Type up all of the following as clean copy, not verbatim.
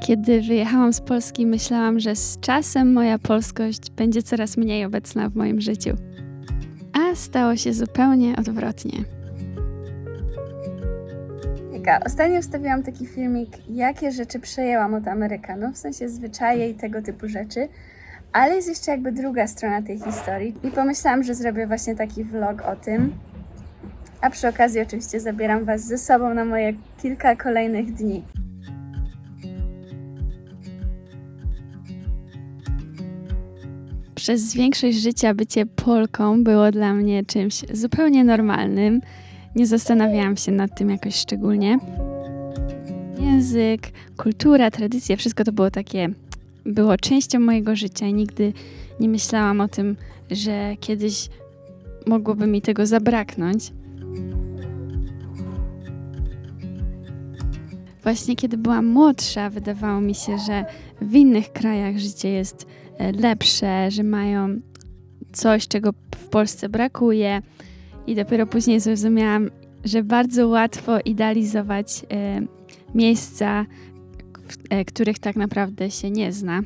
Kiedy wyjechałam z Polski, myślałam, że z czasem moja polskość będzie coraz mniej obecna w moim życiu. A stało się zupełnie odwrotnie. Ostatnio wstawiłam taki filmik, jakie rzeczy przejęłam od Amerykanów, w sensie zwyczaje i tego typu rzeczy, ale jest jeszcze jakby druga strona tej historii i pomyślałam, że zrobię właśnie taki vlog o tym, a przy okazji oczywiście zabieram Was ze sobą na moje kilka kolejnych dni. Przez większość życia bycie Polką było dla mnie czymś zupełnie normalnym. Nie zastanawiałam się nad tym jakoś szczególnie. Język, kultura, tradycje, wszystko to było częścią mojego życia i nigdy nie myślałam o tym, że kiedyś mogłoby mi tego zabraknąć. Właśnie kiedy byłam młodsza, wydawało mi się, że w innych krajach życie jest lepsze, że mają coś, czego w Polsce brakuje. I dopiero później zrozumiałam, że bardzo łatwo idealizować miejsca, których tak naprawdę się nie zna.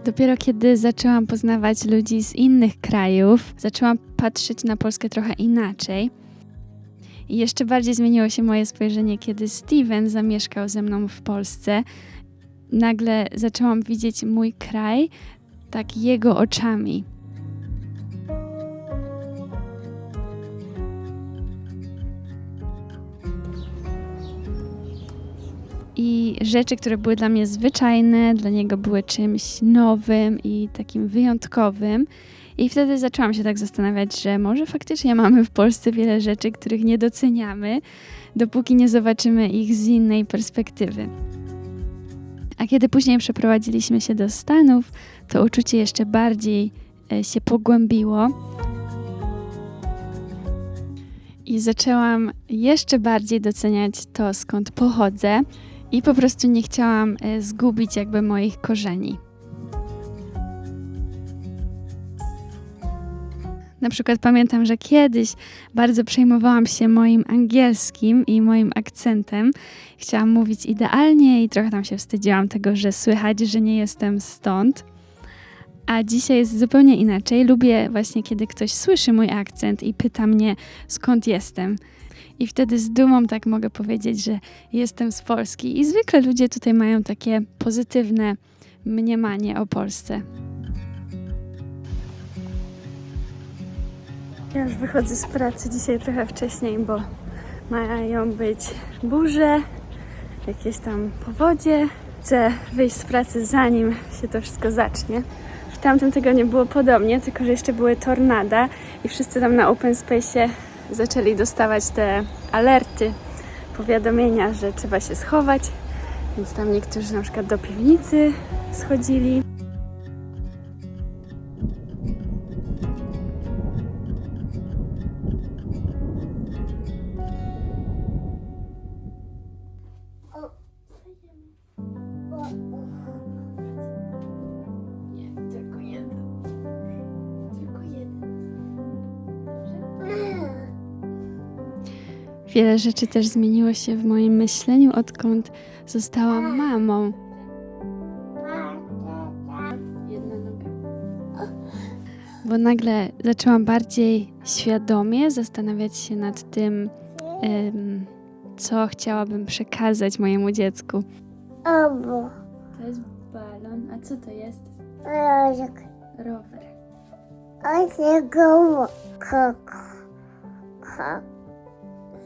Dopiero kiedy zaczęłam poznawać ludzi z innych krajów, zaczęłam patrzeć na Polskę trochę inaczej. I jeszcze bardziej zmieniło się moje spojrzenie, kiedy Steven zamieszkał ze mną w Polsce. Nagle zaczęłam widzieć mój kraj tak jego oczami. I rzeczy, które były dla mnie zwyczajne, dla niego były czymś nowym i takim wyjątkowym. I wtedy zaczęłam się tak zastanawiać, że może faktycznie mamy w Polsce wiele rzeczy, których nie doceniamy, dopóki nie zobaczymy ich z innej perspektywy. A kiedy później przeprowadziliśmy się do Stanów, to uczucie jeszcze bardziej się pogłębiło. I zaczęłam jeszcze bardziej doceniać to, skąd pochodzę i po prostu nie chciałam zgubić jakby moich korzeni. Na przykład pamiętam, że kiedyś bardzo przejmowałam się moim angielskim i moim akcentem. Chciałam mówić idealnie i trochę tam się wstydziłam tego, że słychać, że nie jestem stąd. A dzisiaj jest zupełnie inaczej. Lubię właśnie, kiedy ktoś słyszy mój akcent i pyta mnie, skąd jestem. I wtedy z dumą tak mogę powiedzieć, że jestem z Polski. I zwykle ludzie tutaj mają takie pozytywne mniemanie o Polsce. Ja już wychodzę z pracy dzisiaj trochę wcześniej, bo mają być burze, jakieś tam powodzie. Chcę wyjść z pracy zanim się to wszystko zacznie. W tamtym tygodniu było podobnie, tylko że jeszcze były tornada i wszyscy tam na Open Space'ie zaczęli dostawać te alerty, powiadomienia, że trzeba się schować, więc tam niektórzy na przykład do piwnicy schodzili. Wiele rzeczy też zmieniło się w moim myśleniu, odkąd zostałam mamą. Jedna noga. Bo nagle zaczęłam bardziej świadomie zastanawiać się nad tym, co chciałabym przekazać mojemu dziecku. To jest balon. A co to jest? Rower.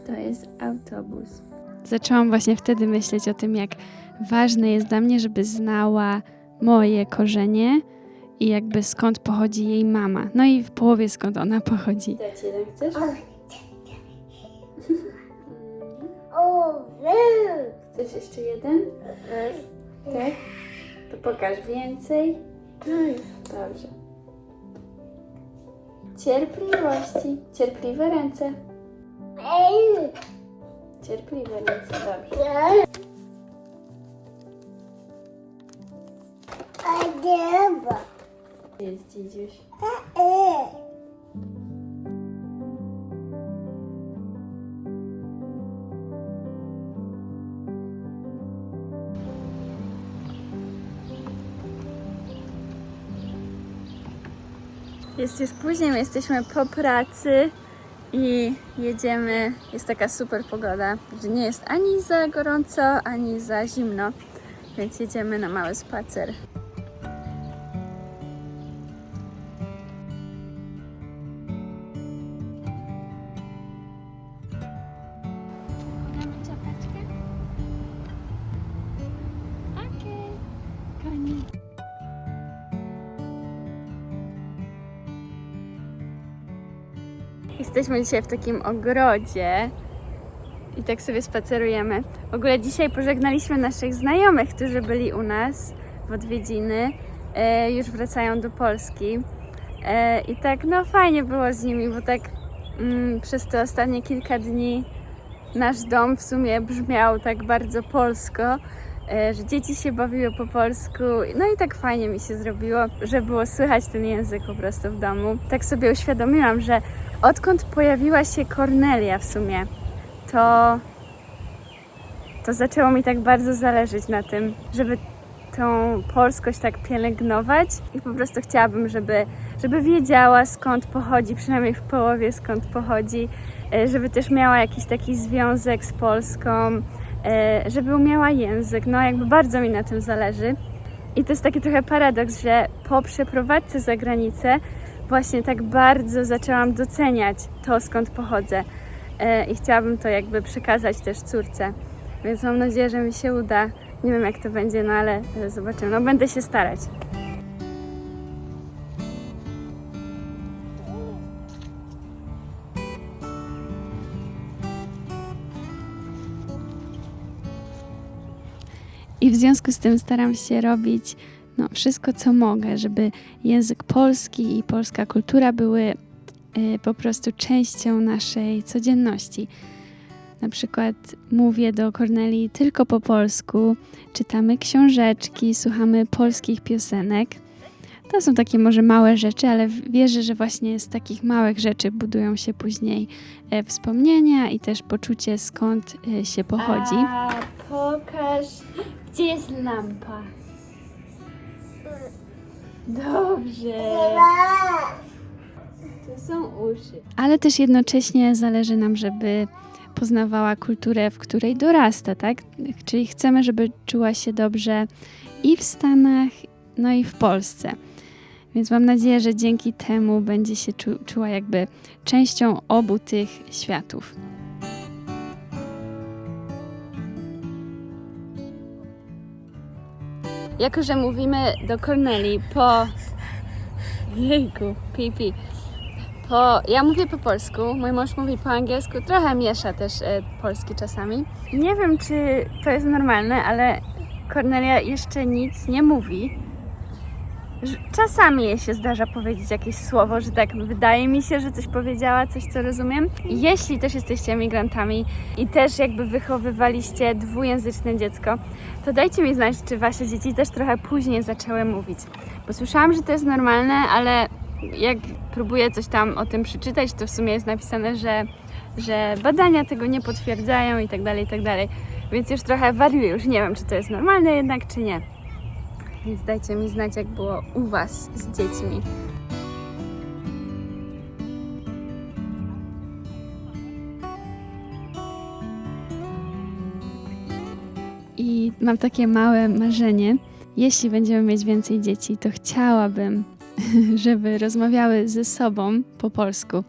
To jest autobus. Zaczęłam właśnie wtedy myśleć o tym, jak ważne jest dla mnie, żeby znała moje korzenie i jakby skąd pochodzi jej mama. No i w połowie skąd ona pochodzi. Dać jeden chcesz? Chcesz jeszcze jeden? Tak? To pokaż więcej. Dobrze. Cierpliwości. Cierpliwe ręce. Cierpliwe ręce, dobrze. Jest dzidziuś. Jest już później, my jesteśmy po pracy i jedziemy. Jest taka super pogoda, że nie jest ani za gorąco, ani za zimno, więc jedziemy na mały spacer. Jesteśmy dzisiaj w takim ogrodzie i tak sobie spacerujemy. W ogóle dzisiaj pożegnaliśmy naszych znajomych, którzy byli u nas w odwiedziny. Już wracają do Polski. I tak no fajnie było z nimi, bo tak przez te ostatnie kilka dni nasz dom w sumie brzmiał tak bardzo polsko, że dzieci się bawiły po polsku. No i tak fajnie mi się zrobiło, że było słychać ten język po prostu w domu. Tak sobie uświadomiłam, że odkąd pojawiła się Kornelia w sumie, to zaczęło mi tak bardzo zależeć na tym, żeby tą polskość tak pielęgnować i po prostu chciałabym, żeby wiedziała, skąd pochodzi, przynajmniej w połowie skąd pochodzi, żeby też miała jakiś taki związek z Polską, żeby umiała język. No jakby bardzo mi na tym zależy. I to jest taki trochę paradoks, że po przeprowadzce za granicę właśnie tak bardzo zaczęłam doceniać to, skąd pochodzę. I chciałabym to jakby przekazać też córce. Więc mam nadzieję, że mi się uda. Nie wiem, jak to będzie, no ale zobaczymy. No będę się starać. I w związku z tym staram się robić wszystko, co mogę, żeby język polski i polska kultura były po prostu częścią naszej codzienności. Na przykład mówię do Kornelii tylko po polsku, czytamy książeczki, słuchamy polskich piosenek. To są takie może małe rzeczy, ale wierzę, że właśnie z takich małych rzeczy budują się później wspomnienia i też poczucie, skąd się pochodzi. A pokaż, gdzie jest lampa. Dobrze. To są uszy. Ale też jednocześnie zależy nam, żeby poznawała kulturę, w której dorasta, tak? Czyli chcemy, żeby czuła się dobrze i w Stanach, no i w Polsce. Więc mam nadzieję, że dzięki temu będzie się czuła jakby częścią obu tych światów. Jako że mówimy do Kornelii po... Jejku, pipi. Ja mówię po polsku, mój mąż mówi po angielsku, trochę miesza też polski czasami. Nie wiem, czy to jest normalne, ale Kornelia jeszcze nic nie mówi. Czasami jej się zdarza powiedzieć jakieś słowo, że tak wydaje mi się, że coś powiedziała, coś co rozumiem. Jeśli też jesteście emigrantami i też jakby wychowywaliście dwujęzyczne dziecko, to dajcie mi znać, czy wasze dzieci też trochę później zaczęły mówić. Bo słyszałam, że to jest normalne, ale jak próbuję coś tam o tym przeczytać, to w sumie jest napisane, że badania tego nie potwierdzają i tak dalej, i tak dalej. Więc już trochę wariuję, już nie wiem, czy to jest normalne jednak, czy nie. Więc dajcie mi znać, jak było u was z dziećmi. I mam takie małe marzenie. Jeśli będziemy mieć więcej dzieci, to chciałabym, żeby rozmawiały ze sobą po polsku.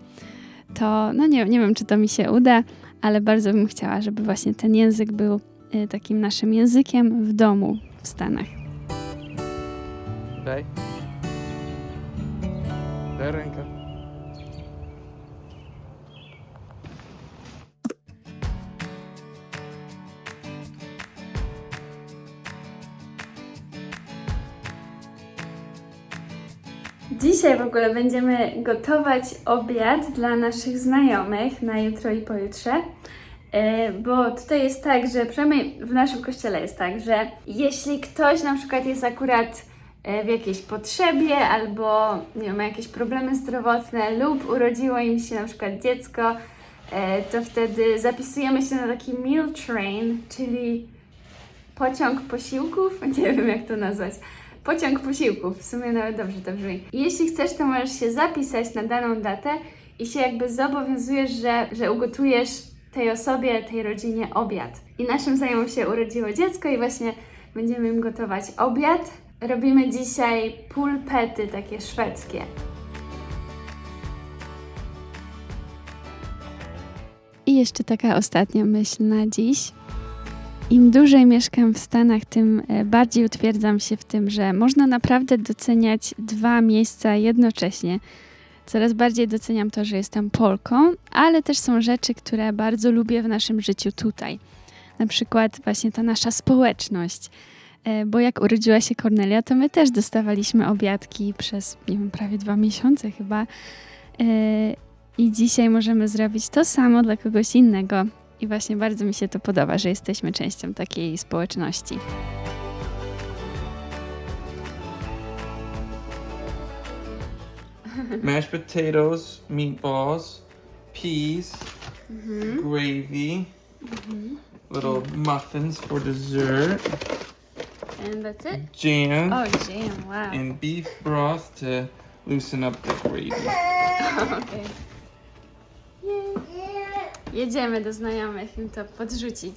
To, nie wiem, czy to mi się uda, ale bardzo bym chciała, żeby właśnie ten język był takim naszym językiem w domu w Stanach. Daj rękę. Dzisiaj w ogóle będziemy gotować obiad dla naszych znajomych na jutro i pojutrze. Bo tutaj jest tak, że przynajmniej w naszym kościele jest tak, że jeśli ktoś na przykład jest akurat w jakiejś potrzebie albo nie wiem, ma jakieś problemy zdrowotne lub urodziło im się na przykład dziecko, to wtedy zapisujemy się na taki meal train, czyli pociąg posiłków, nie wiem jak to nazwać. pociąg posiłków. W sumie nawet dobrze to brzmi. I jeśli chcesz, to możesz się zapisać na daną datę i się jakby zobowiązujesz, że ugotujesz tej osobie, tej rodzinie obiad. I naszym znajomym się urodziło dziecko i właśnie będziemy im gotować obiad. Robimy dzisiaj pulpety takie szwedzkie. I jeszcze taka ostatnia myśl na dziś. Im dłużej mieszkam w Stanach, tym bardziej utwierdzam się w tym, że można naprawdę doceniać 2 miejsca jednocześnie. Coraz bardziej doceniam to, że jestem Polką, ale też są rzeczy, które bardzo lubię w naszym życiu tutaj. Na przykład właśnie ta nasza społeczność. Bo jak urodziła się Kornelia, to my też dostawaliśmy obiadki przez, nie wiem, prawie 2 miesiące chyba. I dzisiaj możemy zrobić to samo dla kogoś innego. I właśnie bardzo mi się to podoba, że jesteśmy częścią takiej społeczności. Mashed potatoes, meatballs, peas, gravy, little muffins for dessert, And that's it? jam, Oh, jam, wow. and beef broth to loosen up the gravy. Okay. Jedziemy do znajomych im to podrzucić.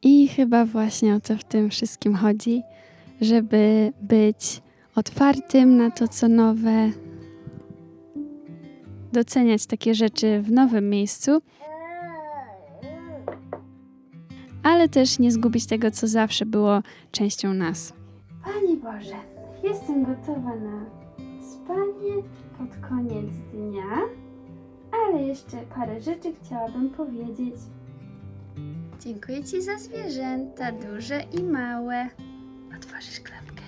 I chyba właśnie o to w tym wszystkim chodzi, żeby być otwartym na to, co nowe, doceniać takie rzeczy w nowym miejscu, ale też nie zgubić tego, co zawsze było częścią nas. Panie Boże, jestem gotowa na spanie pod koniec dnia, ale jeszcze parę rzeczy chciałabym powiedzieć. Dziękuję Ci za zwierzęta, duże i małe. Otworzysz klapkę.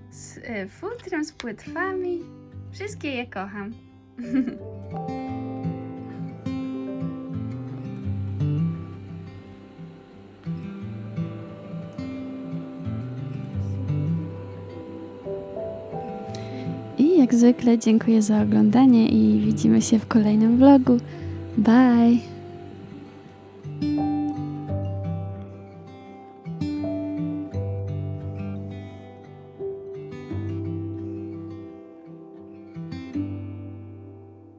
Z futrem, z płetwami. Wszystkie je kocham. I jak zwykle dziękuję za oglądanie i widzimy się w kolejnym vlogu. Bye!